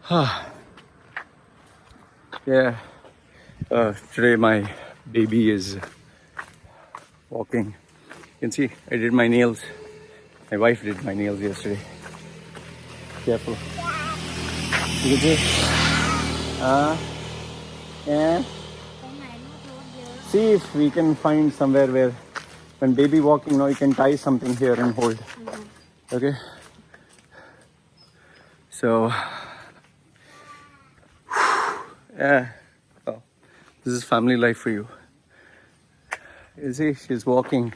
Yeah, today my baby is walking. You can see I did my nails. My wife did my nails yesterday. Careful. You can see? Yeah. See if we can find somewhere where when baby walking now you can tie something here and hold. Okay? So, yeah. Oh, this is family life for you. You see, she's walking.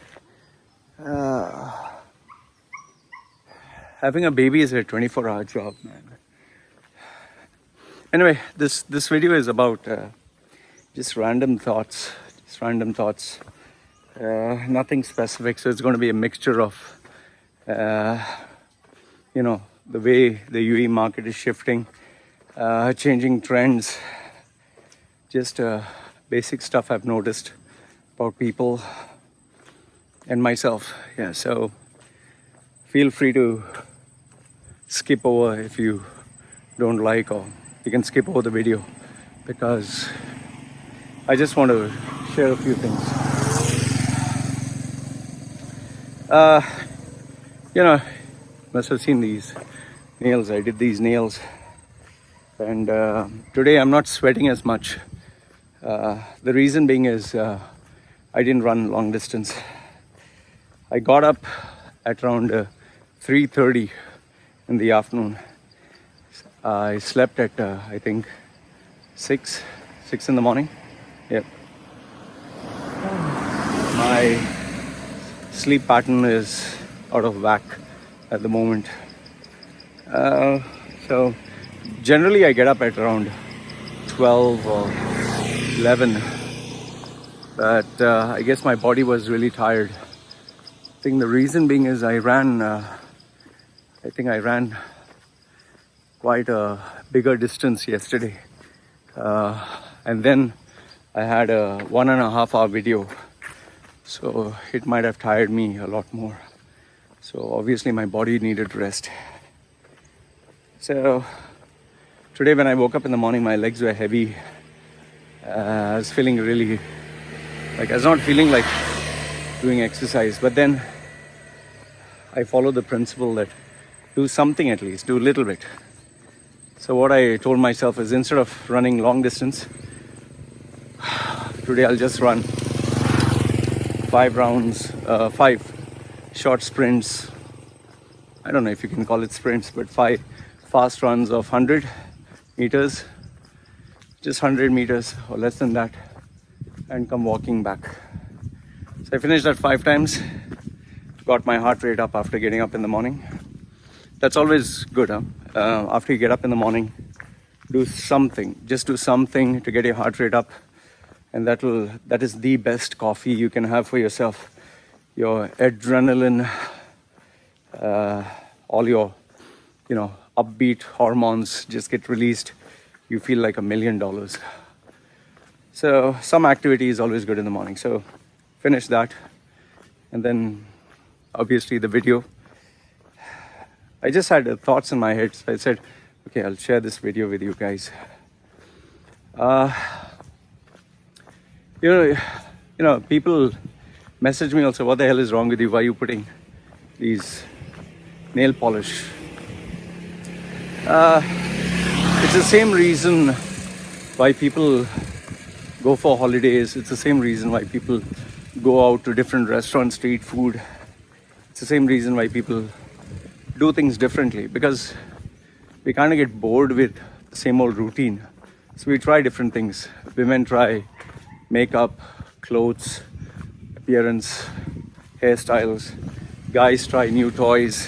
Having a baby is a 24-hour job, man. Anyway, this video is about just random thoughts. Nothing specific. So it's going to be a mixture of, the way the UAE market is shifting, changing trends, just basic stuff I've noticed about people and myself. Yeah, so feel free to skip over if you don't like, or you can skip over the video because I just want to share a few things. Must have seen these nails. I did these nails, and today I'm not sweating as much. The reason being is I didn't run long distance. I got up at around 3:30 in the afternoon. I slept at I think 6 in the morning. Yep. My sleep pattern is out of whack at the moment. So generally I get up at around 12 or 11, but I guess my body was really tired. I think the reason being is I ran quite a bigger distance yesterday, and then I had a 1.5 hour video, so it might have tired me a lot more. So obviously my body needed rest. So today when I woke up in the morning, my legs were heavy. I was feeling really I was not feeling like doing exercise, but then I followed the principle that do something, at least do a little bit. So what I told myself is, instead of running long distance, today I'll just run 5 rounds, 5 short sprints. I don't know if you can call it sprints, but 5 fast runs of 100 meters, just 100 meters or less than that, and come walking back. So I finished that 5 times, got my heart rate up after getting up in the morning. That's always good, huh? After you get up in the morning, do something, just do something to get your heart rate up, and that is the best coffee you can have for yourself. Your adrenaline, all your upbeat hormones just get released. You feel like $1 million. So some activity is always good in the morning. So finish that, and then obviously the video. I just had thoughts in my head, so I said, okay, I'll share this video with you guys. People message me also, what the hell is wrong with you? Why are you putting these nail polish? It's the same reason why people go for holidays. It's the same reason why people go out to different restaurants to eat food. It's the same reason why people do things differently, because we kind of get bored with the same old routine. So we try different things. Women try makeup, clothes, appearance, hairstyles. Guys try new toys.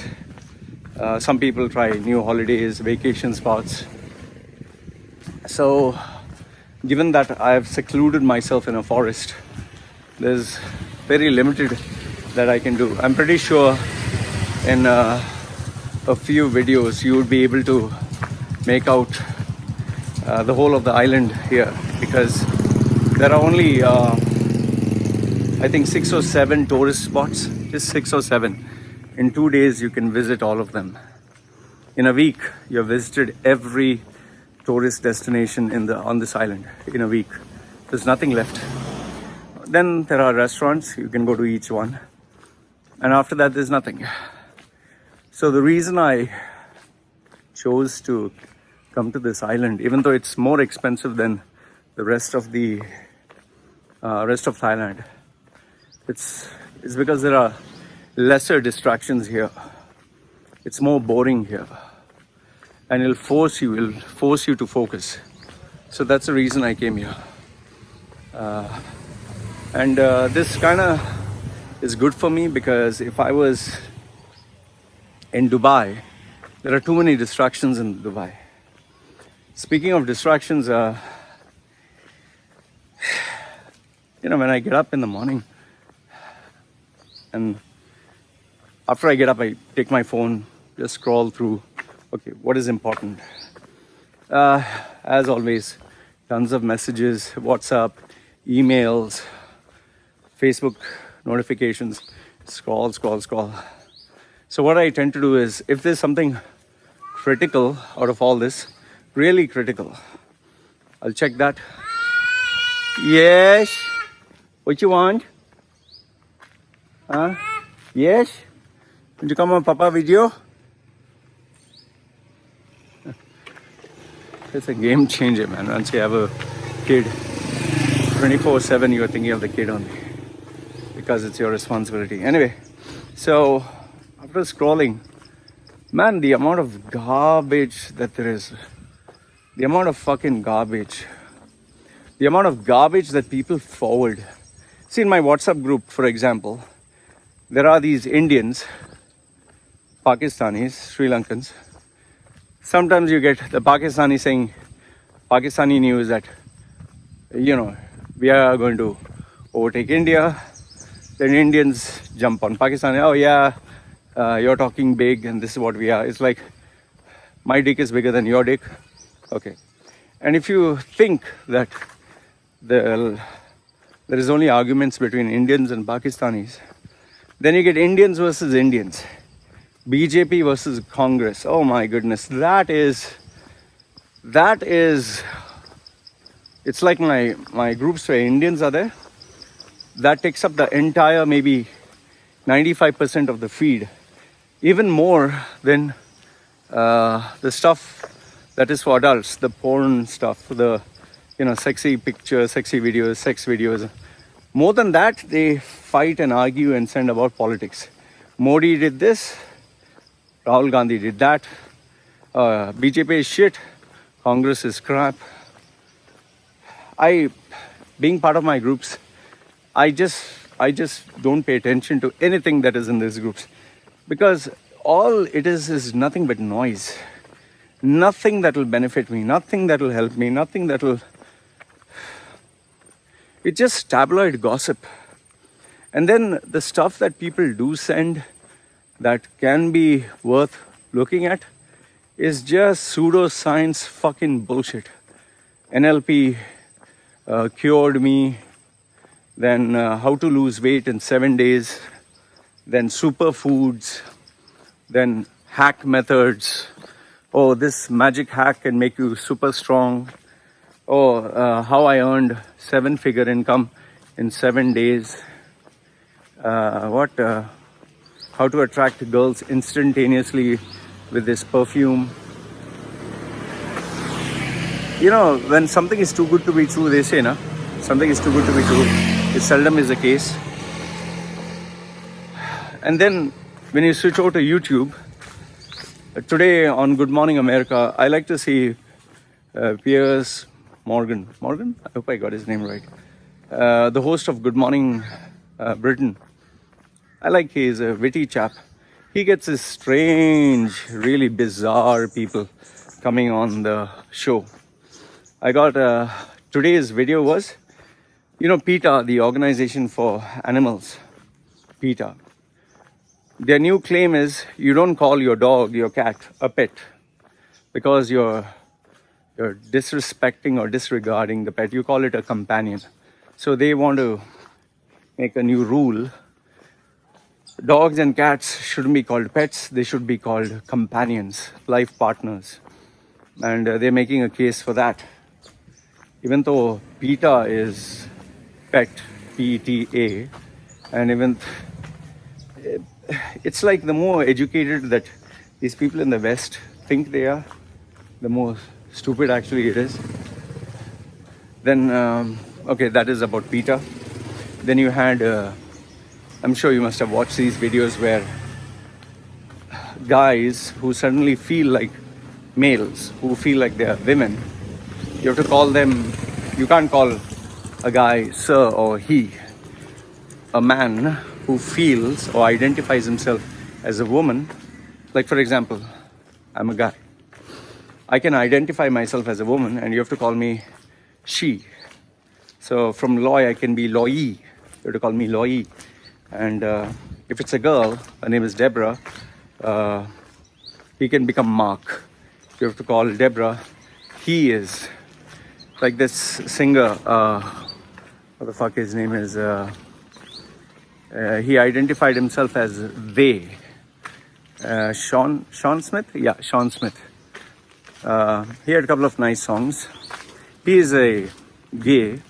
Some people try new holidays, vacation spots. So given that I've secluded myself in a forest, there's very limited that I can do. I'm pretty sure in a few videos you would be able to make out the whole of the island here, because there are only I think 6 or 7 tourist spots, just 6 or 7. In 2 days you can visit all of them. In a week you've visited every tourist destination on this island in a week. There's nothing left. Then there are restaurants, you can go to each one. And after that, there's nothing. So the reason I chose to come to this island, even though it's more expensive than the rest of Thailand, it's because there are lesser distractions here. It's more boring here, and it'll force you to focus. So that's the reason I came here. And this kind of is good for me, because if I was in Dubai, there are too many distractions in Dubai. Speaking of distractions, when I get up in the morning, and after I get up, I take my phone, just scroll through, okay, what is important? As always, tons of messages, WhatsApp, emails, Facebook notifications, scroll. So what I tend to do is, if there's something critical out of all this, really critical, I'll check that. Yes? What you want? Huh? Yes? Did you come on Papa video? It's a game changer, man. Once you have a kid, 24/7 you're thinking of the kid only, because it's your responsibility. Anyway, so after scrolling, man, the amount of garbage that there is, the amount of fucking garbage, the amount of garbage that people forward. See, in my WhatsApp group, for example, there are these Indians, Pakistanis, Sri Lankans. Sometimes you get the Pakistani saying, Pakistani news that, we are going to overtake India. Then Indians jump on Pakistan. Oh yeah, you're talking big and this is what we are. It's like, my dick is bigger than your dick. Okay. And if you think that there is only arguments between Indians and Pakistanis, then you get Indians versus Indians. BJP versus Congress. Oh my goodness. That is, it's like my groups where Indians are there. That takes up the entire, maybe 95% of the feed. Even more than the stuff that is for adults, the porn stuff, the sexy pictures, sexy videos, sex videos. More than that, they fight and argue and send about politics. Modi did this, Rahul Gandhi did that, BJP is shit, Congress is crap. Being part of my groups, I just don't pay attention to anything that is in these groups, because all it is nothing but noise. Nothing that will benefit me, nothing that will help me, nothing that will... It's just tabloid gossip. And then the stuff that people do send that can be worth looking at is just pseudoscience fucking bullshit. NLP cured me, then how to lose weight in 7 days, then superfoods, then hack methods. Oh, this magic hack can make you super strong. Oh, how I earned 7-figure income in 7 days. How to attract girls instantaneously with this perfume. When something is too good to be true, they say, na? Something is too good to be true. It seldom is the case. And then when you switch over to YouTube, today on Good Morning America, I like to see Piers Morgan. Morgan? I hope I got his name right. The host of Good Morning Britain. I like he's a witty chap. He gets this strange, really bizarre people coming on the show. I got today's video was, PETA, the organization for animals. PETA. Their new claim is you don't call your dog, your cat, a pet, because you're disrespecting or disregarding the pet. You call it a companion. So they want to make a new rule. Dogs and cats shouldn't be called pets. They should be called companions, life partners. and they're making a case for that. Even though PETA is pet, PETA, and even it's like the more educated that these people in the West think they are, the more stupid actually it is. Then, okay, that is about PETA. Then you had, I'm sure you must have watched these videos where guys who suddenly feel like males, who feel like they are women, you have to call them, you can't call a guy sir or he. A man who feels or identifies himself as a woman, like for example, I'm a guy. I can identify myself as a woman and you have to call me she. So from Loy, I can be Loy. You have to call me Loy. And if it's a girl, her name is Deborah, he can become Mark. You have to call Deborah. He is. Like this singer, what the fuck his name is? He identified himself as they. Sean Smith? Yeah, Sean Smith. He had a couple of nice songs. He is a gay.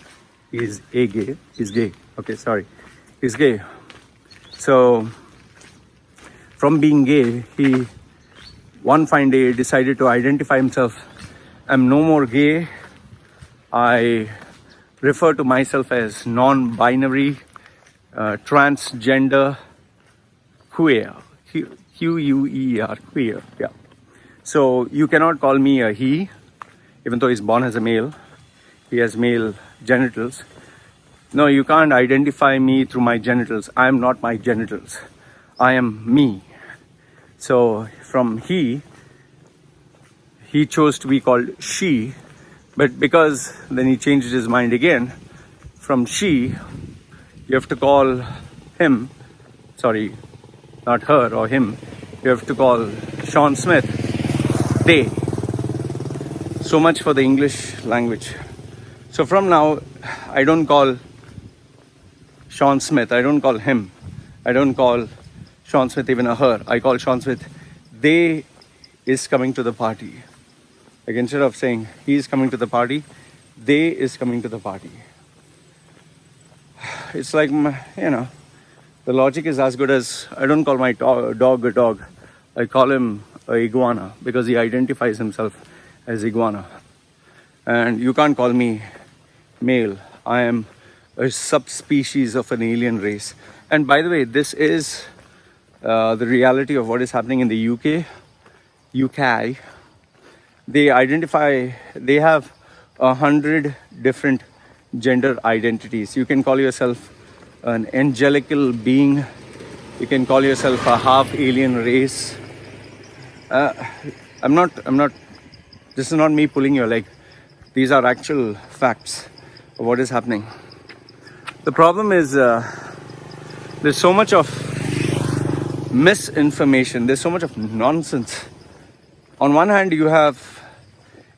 He's a gay. He's gay. Okay, sorry. He's gay. So, from being gay, he one fine day decided to identify himself. I'm no more gay. I refer to myself as non-binary, transgender, queer. Queer, queer. Yeah. So you cannot call me a he, even though he's born as a male. He has male genitals. No, you can't identify me through my genitals. I am not my genitals. I am me. So from he chose to be called she, but because then he changed his mind again, from she, you have to call him, sorry, not her or him, you have to call Sean Smith, they. So much for the English language. So from now, I don't call Sean Smith, I don't call him, I don't call Sean Smith even a her, I call Sean Smith, they is coming to the party. Like instead of saying he is coming to the party, they is coming to the party. It's like, the logic is as good as, I don't call my dog a dog, I call him a iguana because he identifies himself as iguana. And you can't call me male. I am a subspecies of an alien race. And by the way, this is the reality of what is happening in the UK. They have 100 different gender identities. You can call yourself an angelical being. You can call yourself a half alien race. I'm not, this is not me pulling your leg. These are actual facts of what is happening. The problem is there's so much of misinformation. There's so much of nonsense. On one hand, you have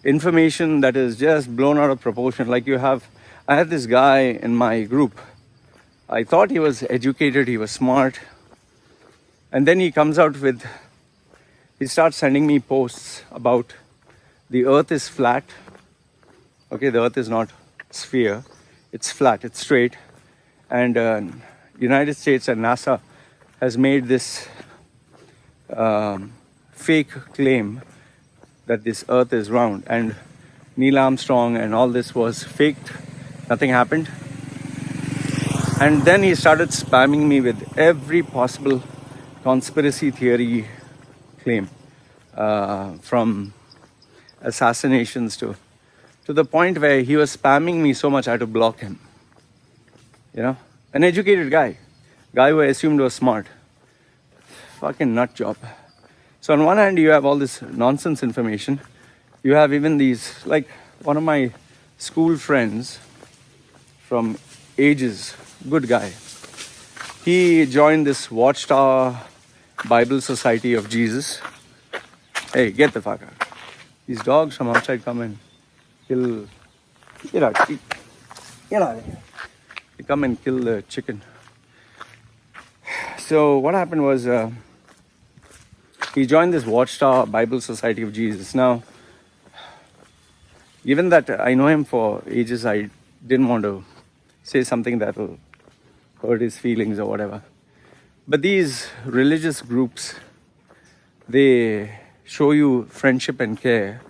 information that is just blown out of proportion. Like I had this guy in my group. I thought he was educated, he was smart. And then he starts sending me posts about the earth is flat. Okay, the earth is not sphere. It's flat, it's straight. And United States and NASA has made this fake claim that this earth is round, and Neil Armstrong and all this was faked. Nothing happened. And then he started spamming me with every possible conspiracy theory claim, from assassinations to the point where he was spamming me so much I had to block him. An educated guy who I assumed was smart. Fucking nut job. So on one hand, you have all this nonsense information. You have even these, like one of my school friends from ages, good guy. He joined this Watchtower Bible Society of Jesus. Hey, get the fuck out. These dogs from outside come and kill. Get out. Get out of here. They come and kill the chicken. So what happened was, he joined this Watchtower Bible Society of Jesus. Now, Given that I know him for ages, I didn't want to say something that will hurt his feelings or whatever. But these religious groups, they show you friendship and care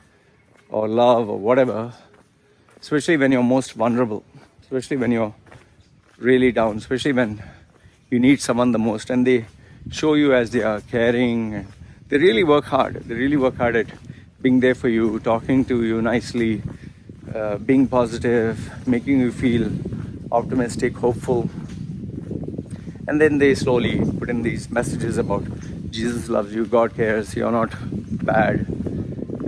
or love or whatever, especially when you're most vulnerable, especially when you're really down, especially when you need someone the most, and they show you as they are caring, and they really work hard. They really work hard at being there for you, talking to you nicely, being positive, making you feel optimistic, hopeful. And then they slowly put in these messages about Jesus loves you, God cares, you're not bad.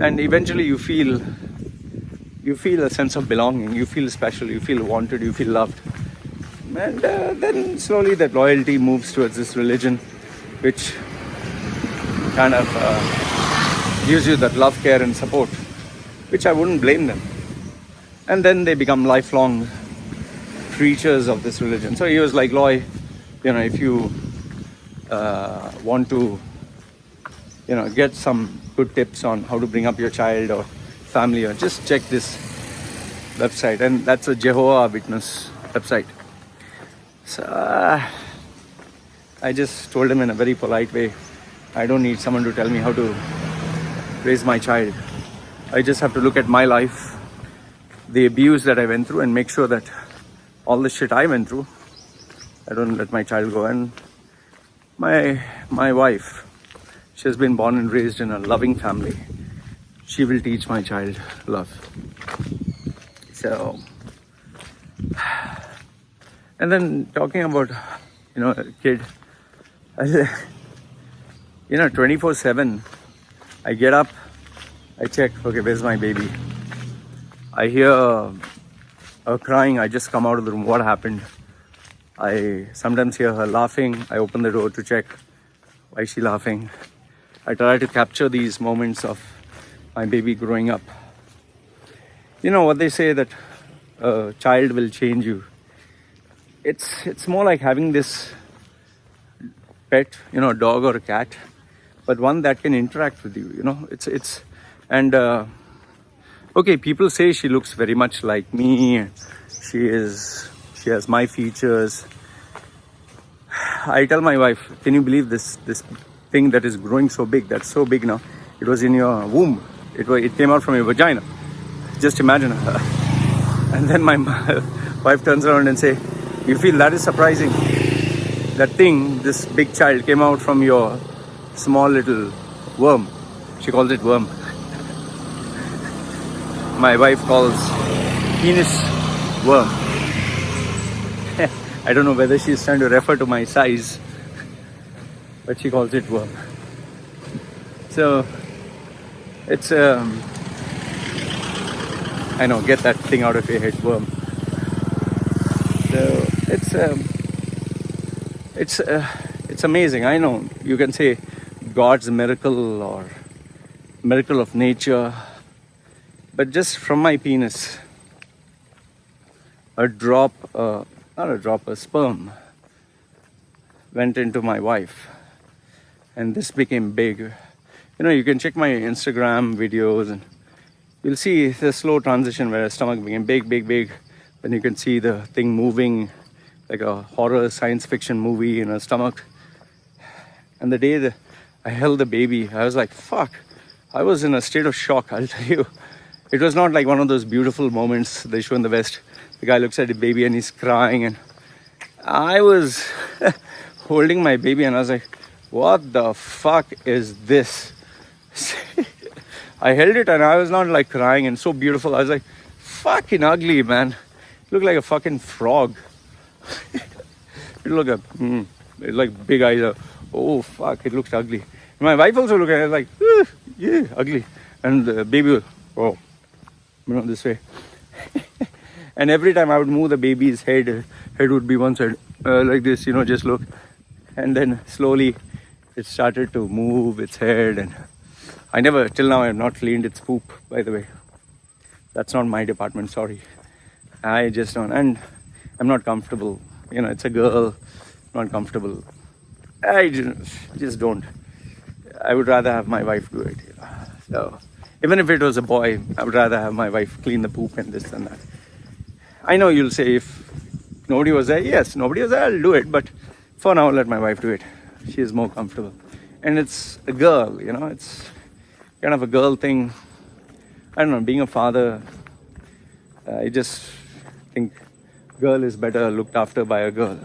And eventually you feel a sense of belonging, you feel special, you feel wanted, you feel loved. And then slowly that loyalty moves towards this religion, which kind of gives you that love, care and support, which I wouldn't blame them. And then they become lifelong creatures of this religion. So he was like, Loy, if you want to, get some good tips on how to bring up your child or family, or just check this website. And that's a Jehovah Witness website. So I just told him in a very polite way, I don't need someone to tell me how to raise my child. I just have to look at my life, the abuse that I went through, and make sure that all the shit I went through, I don't let my child go. And my wife, she has been born and raised in a loving family. She will teach my child love. So, and then talking about, a kid, 24/7, I get up, I check, okay, where's my baby? I hear her crying, I just come out of the room, what happened? I sometimes hear her laughing, I open the door to check, why is she laughing? I try to capture these moments of my baby growing up. You know what they say, that a child will change you. It's more like having this pet, a dog or a cat, but one that can interact with you. Okay, people say she looks very much like me. She has my features. I tell my wife, can you believe this thing that is growing so big, that's so big now, it was in your womb, it came out from your vagina. Just imagine. And then my wife turns around and say, you feel that is surprising? That thing, this big child, came out from your small little worm. She calls it worm. My wife calls penis worm. I don't know whether she's trying to refer to my size, but she calls it worm. So it's I know, get that thing out of your head, worm. So it's amazing. I know you can say God's miracle or miracle of nature, but just from my penis, a sperm went into my wife, and this became big. You can check my Instagram videos and you'll see the slow transition where her stomach became big. Then you can see the thing moving like a horror science fiction movie in her stomach. And the day that I held the baby, I was like, fuck. I was in a state of shock, I'll tell you. It was not like one of those beautiful moments they show in the West. The guy looks at the baby and he's crying, and I was holding my baby and I was like, what the fuck is this? I held it and I was not like crying and so beautiful. I was like, fucking ugly, man. It looked like a fucking frog. It looked like big eyes. Oh fuck, it looked ugly. My wife also looked at it like, yeah, ugly. And the baby was, this way. And every time I would move the baby's head would be one side, like this, just look. And then slowly it started to move its head, and till now I have not cleaned its poop, by the way. That's not my department, sorry. I just don't, and I'm not comfortable. It's a girl, not comfortable. I just don't. I would rather have my wife do it. So Even if it was a boy, I would rather have my wife clean the poop and this and that. I know you'll say if nobody was there, yes, nobody was there, I'll do it. But for now, let my wife do it. She is more comfortable. And it's a girl, it's kind of a girl thing. I don't know, being a father, I just think girl is better looked after by a girl.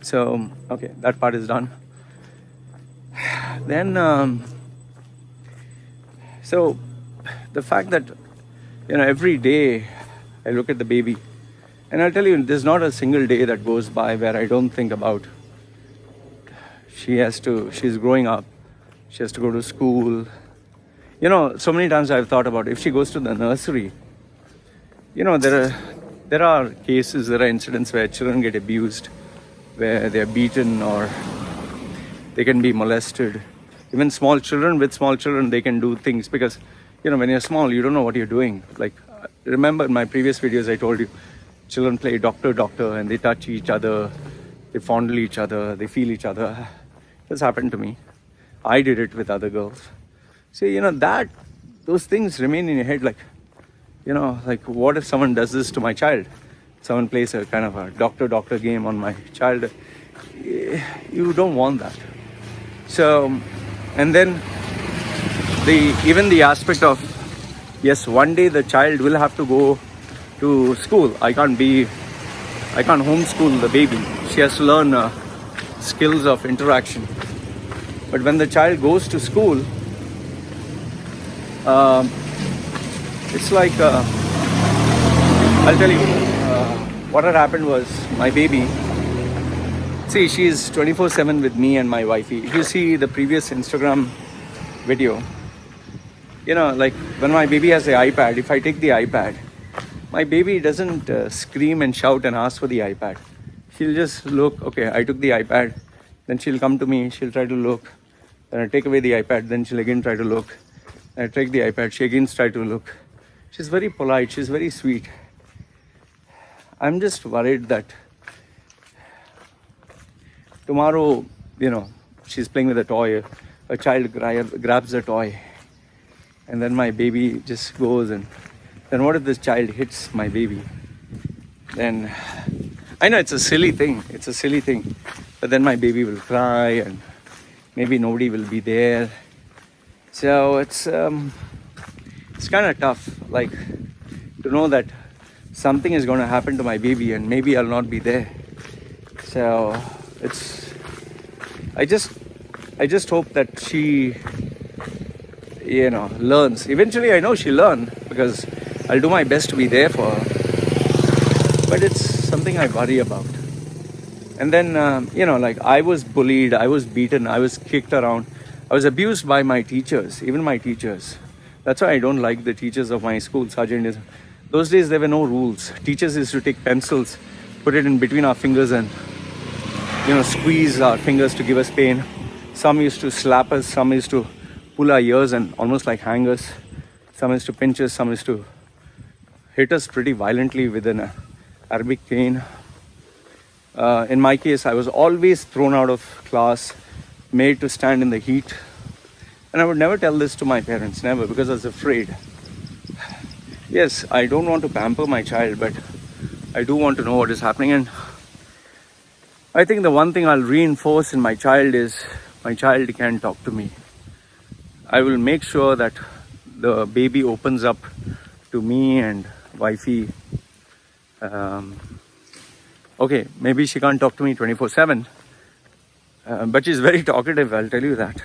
So, okay, that part is done. Then, so the fact that, every day I look at the baby, and I'll tell you, there's not a single day that goes by where I don't think about she's growing up, she has to go to school. So many times I've thought about if she goes to the nursery, there are cases, there are incidents where children get abused, where they're beaten or they can be molested. Even small children, with small children, they can do things because, when you're small, you don't know what you're doing. Like, remember in my previous videos, I told you, children play doctor, doctor, and they touch each other, they fondle each other, they feel each other. This happened to me. I did it with other girls. So, those things remain in your head, like, what if someone does this to my child? Someone plays a kind of a doctor game on my child. You don't want that. So, and then even the aspect of, yes, one day the child will have to go to school. I can't homeschool the baby. She has to learn skills of interaction. But when the child goes to school, it's like, I'll tell you, what had happened was my baby, see, she's 24/7 with me and my wifey. If you see the previous Instagram video, like when my baby has the iPad, if I take the iPad, my baby doesn't scream and shout and ask for the iPad. She'll just look, okay, I took the iPad, then she'll come to me, she'll try to look, then I take away the iPad, then she'll again try to look. I take the iPad, she again tries to look. She's very polite, she's very sweet. I'm just worried that tomorrow, she's playing with a toy, a child grabs a toy, and then my baby just goes, and then what if this child hits my baby? Then, I know it's a silly thing, but then my baby will cry, and maybe nobody will be there. So it's kind of tough, like, to know that something is going to happen to my baby and maybe I'll not be there. So I just hope that she, learns. Eventually, I know she'll learn because I'll do my best to be there for her. But it's something I worry about. And then, like, I was bullied, I was beaten, I was kicked around. I was abused by my teachers, even my teachers. That's why I don't like the teachers of my school, Sergeant. Those days, there were no rules. Teachers used to take pencils, put it in between our fingers and, squeeze our fingers to give us pain. Some used to slap us, some used to pull our ears and almost like hang us. Some used to pinch us, some used to hit us pretty violently with an Arabic cane. In my case, I was always thrown out of class, made to stand in the heat. And I would never tell this to my parents, never, because I was afraid. Yes, I don't want to pamper my child, but I do want to know what is happening. And I think the one thing I'll reinforce in my child is my child can talk to me. I will make sure that the baby opens up to me and wifey. Okay, maybe she can't talk to me 24/7. But she's very talkative, I'll tell you that.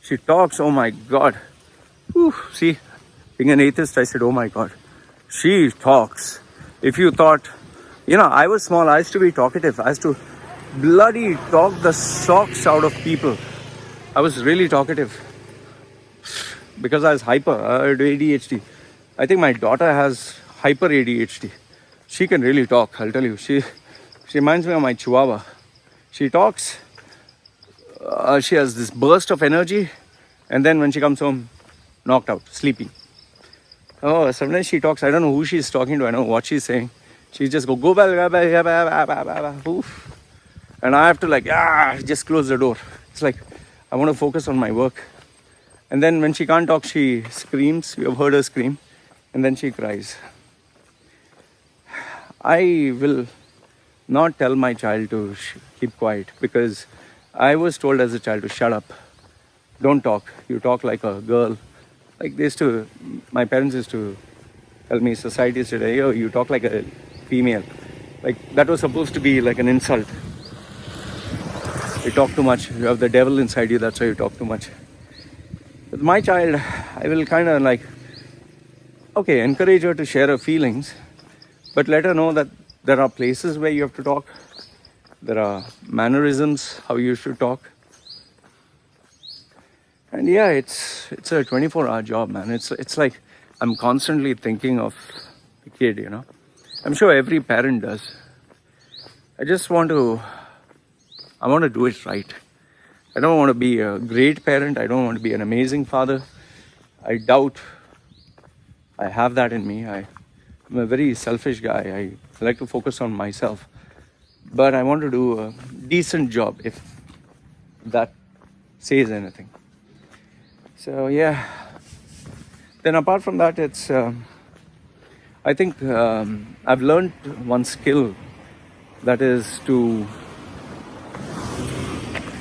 She talks, oh my God. Whew, see, being an atheist, I said, oh my God. She talks. If you thought, I was small, I used to be talkative. I used to bloody talk the socks out of people. I was really talkative. Because I was hyper, I had ADHD. I think my daughter has hyper ADHD. She can really talk, I'll tell you. She reminds me of my chihuahua. She talks. She has this burst of energy, and then when she comes home, knocked out, sleeping. Oh, sometimes she talks. I don't know who she's talking to. I don't know what she's saying. She just go back, oof. And I have to just close the door. It's like I want to focus on my work. And then when she can't talk, she screams. You have heard her scream. And then she cries. I will not tell my child to keep quiet, because I was told as a child to shut up. Don't talk. You talk like a girl. Like they used to, my parents used to tell me, society said, "Hey, oh, you talk like a female." Like that was supposed to be like an insult. You talk too much. You have the devil inside you. That's why you talk too much. With my child, I will kind of like, okay, encourage her to share her feelings, but let her know that there are places where you have to talk. There are mannerisms, how you should talk. And yeah, it's a 24-hour job, man. It's like I'm constantly thinking of the kid, you know. I'm sure every parent does. I want to do it right. I don't want to be a great parent. I don't want to be an amazing father. I doubt I have that in me. I'm a very selfish guy. I like to focus on myself. But I want to do a decent job, if that says anything. So yeah. Then apart from that, it's I think I've learned one skill, that is to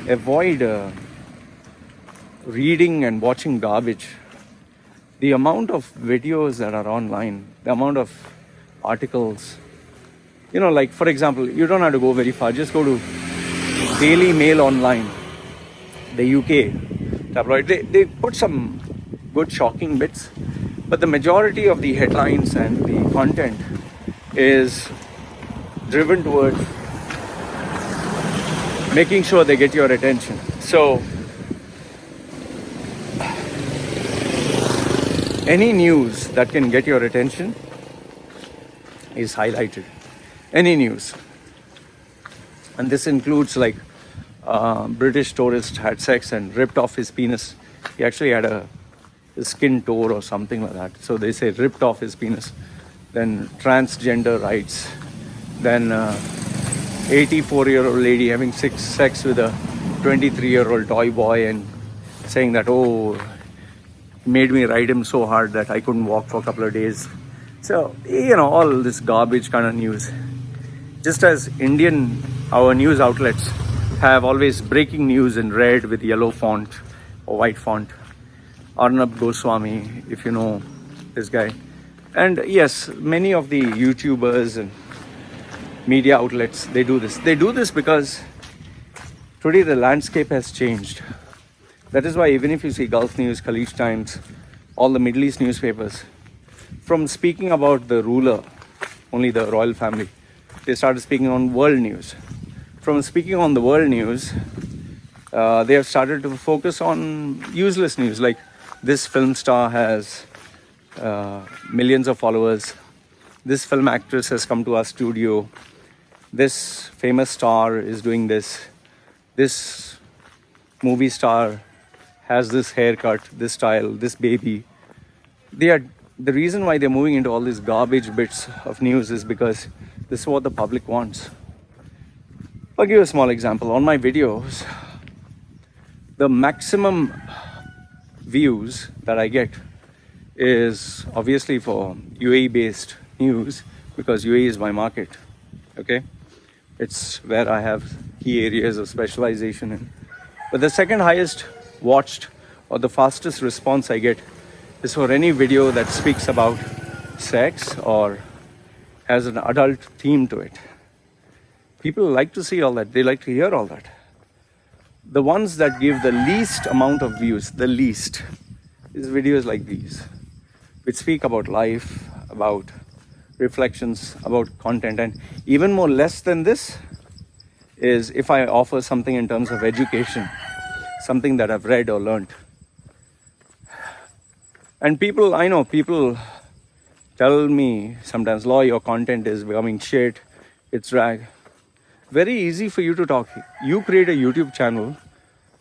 avoid reading and watching garbage. The amount of videos that are online, the amount of articles, you know, like for example, you don't have to go very far, just go to Daily Mail Online, the UK tabloid. They put some good shocking bits, but the majority of the headlines and the content is driven towards making sure they get your attention. So any news that can get your attention is highlighted. Any news. And this includes like British tourist had sex and ripped off his penis. He actually had a skin tore or something like that. So they say ripped off his penis. Then transgender rights. Then 84-year-old lady having sex with a 23-year-old toy boy and saying that, oh, made me ride him so hard that I couldn't walk for a couple of days. So, you know, all this garbage kind of news. Just as our news outlets have always breaking news in red with yellow font or white font. Arnab Goswami, if you know this guy. And yes, many of the YouTubers and media outlets, they do this. They do this because today the landscape has changed. That is why even if you see Gulf News, Khaleej Times, all the Middle East newspapers, from speaking about the ruler, only the royal family, they started speaking on world news. From speaking on the world news, they have started to focus on useless news, like this film star has millions of followers, this film actress has come to our studio, this famous star is doing this, this movie star has this haircut, this style, this baby. The reason why they're moving into all these garbage bits of news is because this is what the public wants. I'll give you a small example. On my videos, the maximum views that I get is obviously for UAE based news, because UAE is my market. Okay, it's where I have key areas of specialization in. But the second highest watched or the fastest response I get is for any video that speaks about sex or has an adult theme to it. People like to see all that. They like to hear all that. The ones that give the least amount of views, the least, is videos like these, which speak about life, about reflections, about content. And even more less than this is if I offer something in terms of education, something that I've read or learned. And I know people tell me sometimes, Loy, your content is becoming shit, it's drag. Very easy for you to talk. You create a YouTube channel,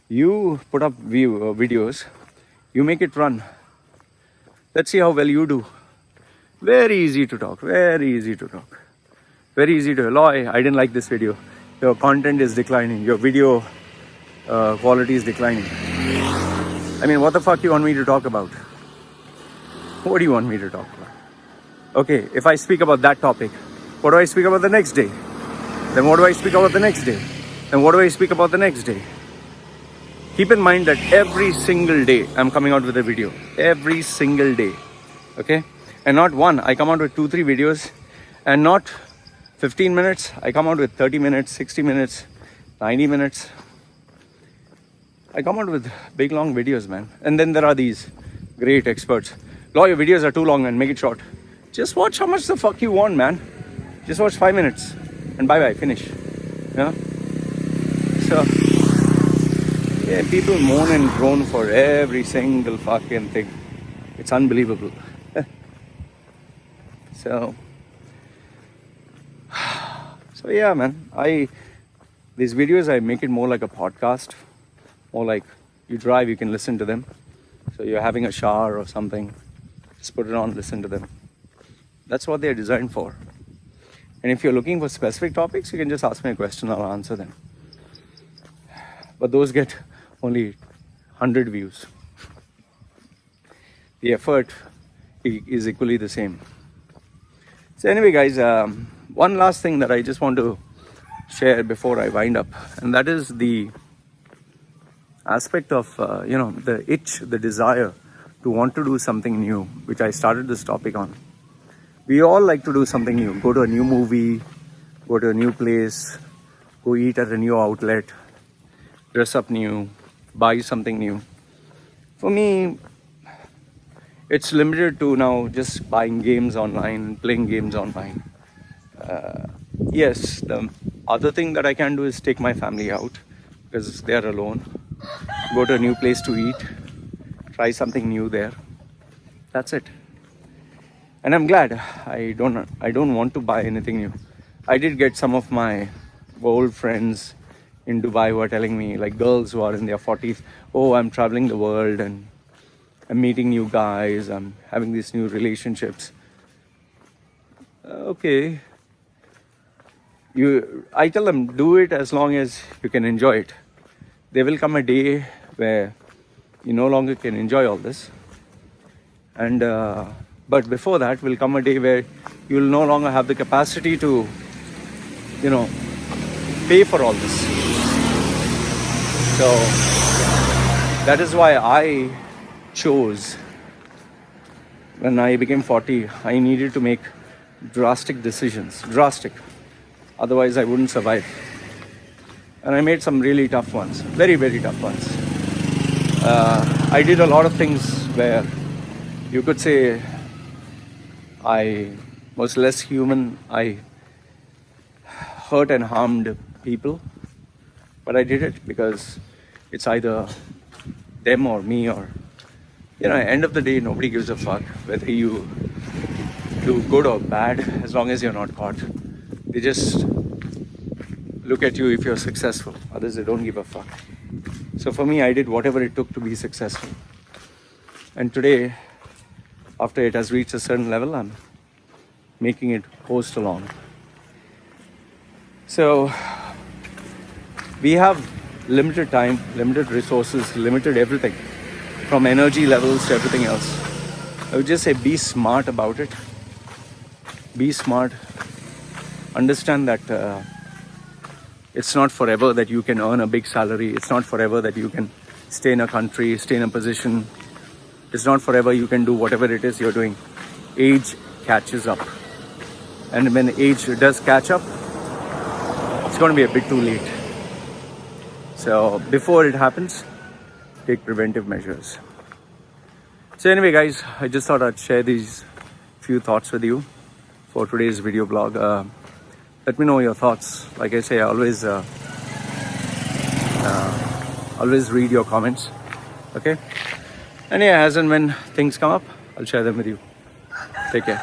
you put up videos, you make it run. Let's see how well you do. Very easy to talk, very easy to talk. Very easy to, Loy, I didn't like this video. Your content is declining, your video quality is declining. I mean, what the fuck you want me to talk about? What do you want me to talk about? Okay, if I speak about that topic, what do I speak about the next day? Then what do I speak about the next day? Then what do I speak about the next day? Keep in mind that every single day I'm coming out with a video. Every single day. Okay? And not one. I come out with 2-3 videos. And not 15 minutes. I come out with 30 minutes, 60 minutes, 90 minutes. I come out with big long videos, man. And then there are these great experts. Loy, your videos are too long, man. Make it short. Just watch how much the fuck you want, man. Just watch 5 minutes. And bye-bye. Finish. Yeah? So... yeah, people moan and groan for every single fucking thing. It's unbelievable. So yeah, man. These videos, I make it more like a podcast. More like you drive, you can listen to them. So you're having a shower or something, just put it on, listen to them. That's what they're designed for. And if you're looking for specific topics, you can just ask me a question, I'll answer them. But those get only 100 views. The effort is equally the same. So anyway, guys, one last thing that I just want to share before I wind up, and that is the aspect of, the itch, the desire to want to do something new, which I started this topic on. We all like to do something new. Go to a new movie, go to a new place, go eat at a new outlet, dress up new, buy something new. For me, it's limited to now just buying games online, playing games online. Yes, the other thing that I can do is take my family out because they are alone. Go to a new place to eat, try something new there. That's it. And I'm glad. I don't want to buy anything new. I did get some of my old friends in Dubai who are telling me, like girls who are in their 40s, oh, I'm traveling the world and I'm meeting new guys, I'm having these new relationships. Okay. I tell them, do it as long as you can enjoy it. There will come a day where you no longer can enjoy all this. And but before that will come a day where you will no longer have the capacity to, pay for all this. So that is why I chose, when I became 40, I needed to make drastic decisions. Drastic. Otherwise I wouldn't survive. And I made some really tough ones. Very, very tough ones. I did a lot of things where you could say I was less human. I hurt and harmed people. But I did it because it's either them or me, or, at the end of the day, nobody gives a fuck whether you do good or bad, as long as you're not caught. They just look at you if you're successful. Others, they don't give a fuck. So for me, I did whatever it took to be successful. And today, after it has reached a certain level, I'm making it coast along. So we have limited time, limited resources, limited everything, from energy levels to everything else. I would just say be smart about it. Be smart. Understand that it's not forever that you can earn a big salary. It's not forever that you can stay in a country, stay in a position. It's not forever you can do whatever it is you're doing. Age catches up. And when age does catch up, it's going to be a bit too late. So before it happens, take preventive measures. So anyway, guys, I just thought I'd share these few thoughts with you for today's video blog. Let me know your thoughts. Like I say, I always read your comments. Okay? And yeah, as and when things come up, I'll share them with you. Take care.